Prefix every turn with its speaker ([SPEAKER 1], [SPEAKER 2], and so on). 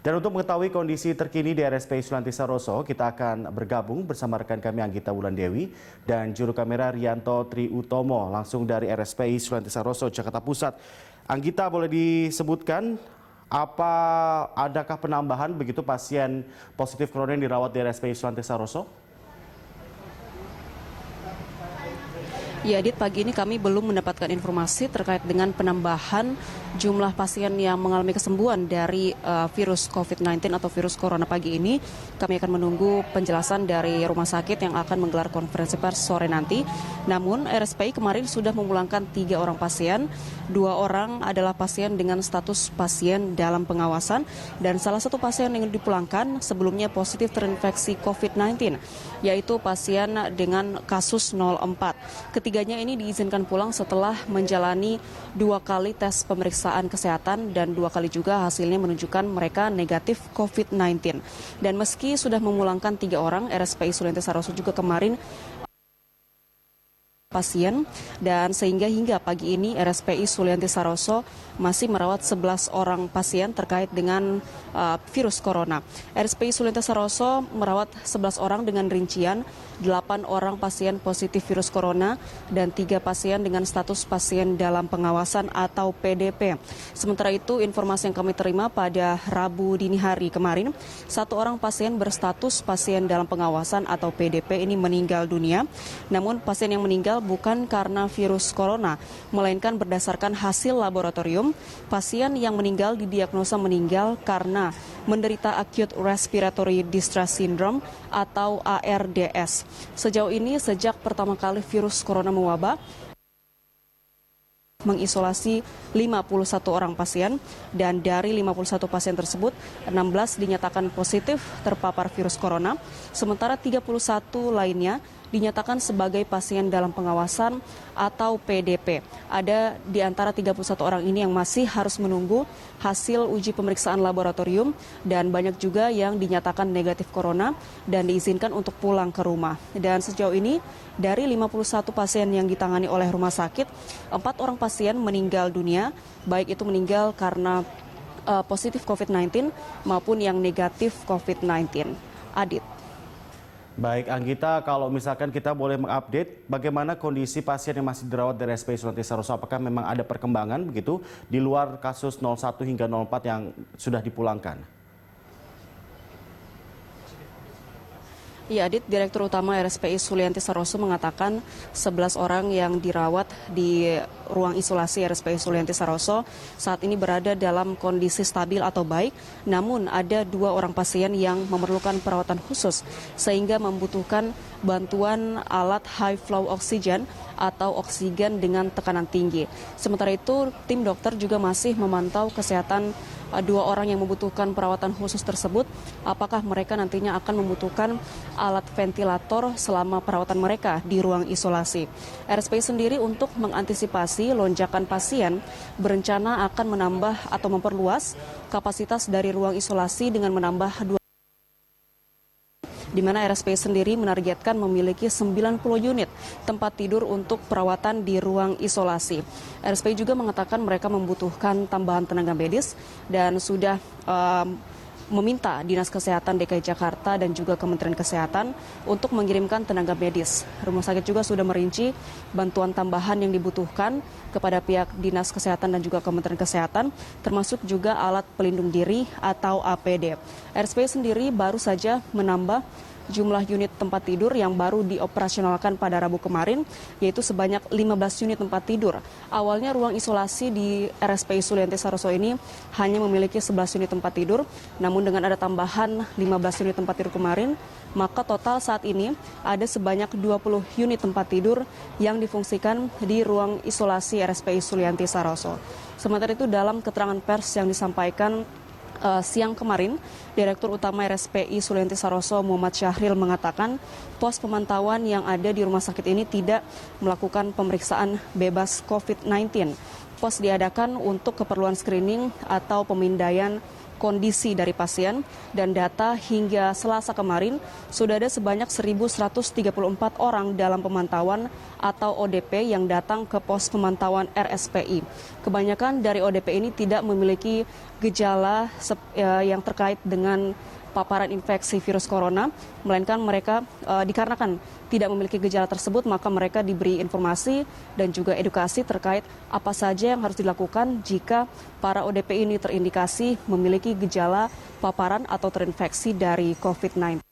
[SPEAKER 1] Dan untuk mengetahui kondisi terkini di RSPI Sulianti Saroso, kita akan bergabung bersama rekan kami Anggita Wulandewi dan juru kamera Rianto Triutomo langsung dari RSPI Sulianti Saroso, Jakarta Pusat. Anggita, boleh disebutkan adakah penambahan begitu pasien positif corona yang dirawat di RSPI Sulianti Saroso?
[SPEAKER 2] Ya, Adit, pagi ini kami belum mendapatkan informasi terkait dengan penambahan jumlah pasien yang mengalami kesembuhan dari virus COVID-19 atau virus corona pagi ini. Kami akan menunggu penjelasan dari rumah sakit yang akan menggelar konferensi pers sore nanti. Namun, RSPI kemarin sudah memulangkan 3 orang pasien. 2 orang adalah pasien dengan status pasien dalam pengawasan dan salah satu pasien yang dipulangkan sebelumnya positif terinfeksi COVID-19, yaitu pasien dengan kasus 04. Ketiganya ini diizinkan pulang setelah menjalani 2 kali tes pemeriksaan kesehatan dan 2 kali juga hasilnya menunjukkan mereka negatif COVID-19. Dan meski sudah memulangkan 3 orang, RSPI Sulianti Saroso juga kemarin pasien dan sehingga hingga pagi ini RSPI Sulianti Saroso masih merawat 11 orang pasien terkait dengan virus corona. RSPI Sulianti Saroso merawat 11 orang dengan rincian 8 orang pasien positif virus corona dan 3 pasien dengan status pasien dalam pengawasan atau PDP. Sementara itu, informasi yang kami terima pada Rabu dini hari kemarin, 1 orang pasien berstatus pasien dalam pengawasan atau PDP ini meninggal dunia. Namun pasien yang meninggal bukan karena virus corona, melainkan berdasarkan hasil laboratorium. Pasien yang meninggal didiagnosa meninggal karena menderita acute respiratory distress syndrome atau ARDS. Sejauh ini, sejak pertama kali virus corona mewabah, mengisolasi 51 orang pasien dan dari 51 pasien tersebut 16 dinyatakan positif terpapar virus corona, sementara 31 lainnya dinyatakan sebagai pasien dalam pengawasan atau PDP. Ada di antara 31 orang ini yang masih harus menunggu hasil uji pemeriksaan laboratorium dan banyak juga yang dinyatakan negatif corona dan diizinkan untuk pulang ke rumah. Dan sejauh ini dari 51 pasien yang ditangani oleh rumah sakit, 4 orang pasien meninggal dunia, baik itu meninggal karena positif COVID-19 maupun yang negatif COVID-19. Adit.
[SPEAKER 1] Baik, Anggita, kalau misalkan kita boleh mengupdate bagaimana kondisi pasien yang masih dirawat di RSPI Sulianti Saroso, apakah memang ada perkembangan begitu di luar kasus 01 hingga 04 yang sudah dipulangkan?
[SPEAKER 2] Ya, Adit, Direktur Utama RSPI Sulianti Saroso mengatakan 11 orang yang dirawat di ruang isolasi RSPI Sulianti Saroso saat ini berada dalam kondisi stabil atau baik, namun ada 2 orang pasien yang memerlukan perawatan khusus sehingga membutuhkan bantuan alat high flow oxygen atau oksigen dengan tekanan tinggi. Sementara itu, tim dokter juga masih memantau kesehatan 2 orang yang membutuhkan perawatan khusus tersebut, apakah mereka nantinya akan membutuhkan alat ventilator selama perawatan mereka di ruang isolasi. RSPI sendiri untuk mengantisipasi lonjakan pasien berencana akan menambah atau memperluas kapasitas dari ruang isolasi dengan menambah 2, di mana RSPI sendiri menargetkan memiliki 90 unit tempat tidur untuk perawatan di ruang isolasi. RSPI juga mengatakan mereka membutuhkan tambahan tenaga medis dan sudah meminta Dinas Kesehatan DKI Jakarta dan juga Kementerian Kesehatan untuk mengirimkan tenaga medis. Rumah sakit juga sudah merinci bantuan tambahan yang dibutuhkan kepada pihak Dinas Kesehatan dan juga Kementerian Kesehatan, termasuk juga alat pelindung diri atau APD. RSPI sendiri baru saja menambah jumlah unit tempat tidur yang baru dioperasionalkan pada Rabu kemarin, yaitu sebanyak 15 unit tempat tidur. Awalnya ruang isolasi di RSPI Sulianti Saroso ini hanya memiliki 11 unit tempat tidur, namun dengan ada tambahan 15 unit tempat tidur kemarin, maka total saat ini ada sebanyak 20 unit tempat tidur yang difungsikan di ruang isolasi RSPI Sulianti Saroso. Sementara itu, dalam keterangan pers yang disampaikan siang kemarin, Direktur Utama RSPI Sulianti Saroso Muhammad Syahril mengatakan pos pemantauan yang ada di rumah sakit ini tidak melakukan pemeriksaan bebas COVID-19. Pos diadakan untuk keperluan screening atau pemindaian kondisi dari pasien, dan data hingga Selasa kemarin sudah ada sebanyak 1.134 orang dalam pemantauan atau ODP yang datang ke pos pemantauan RSPI. Kebanyakan dari ODP ini tidak memiliki gejala yang terkait dengan paparan infeksi virus corona, melainkan mereka dikarenakan tidak memiliki gejala tersebut, maka mereka diberi informasi dan juga edukasi terkait apa saja yang harus dilakukan jika para ODP ini terindikasi memiliki gejala paparan atau terinfeksi dari COVID-19.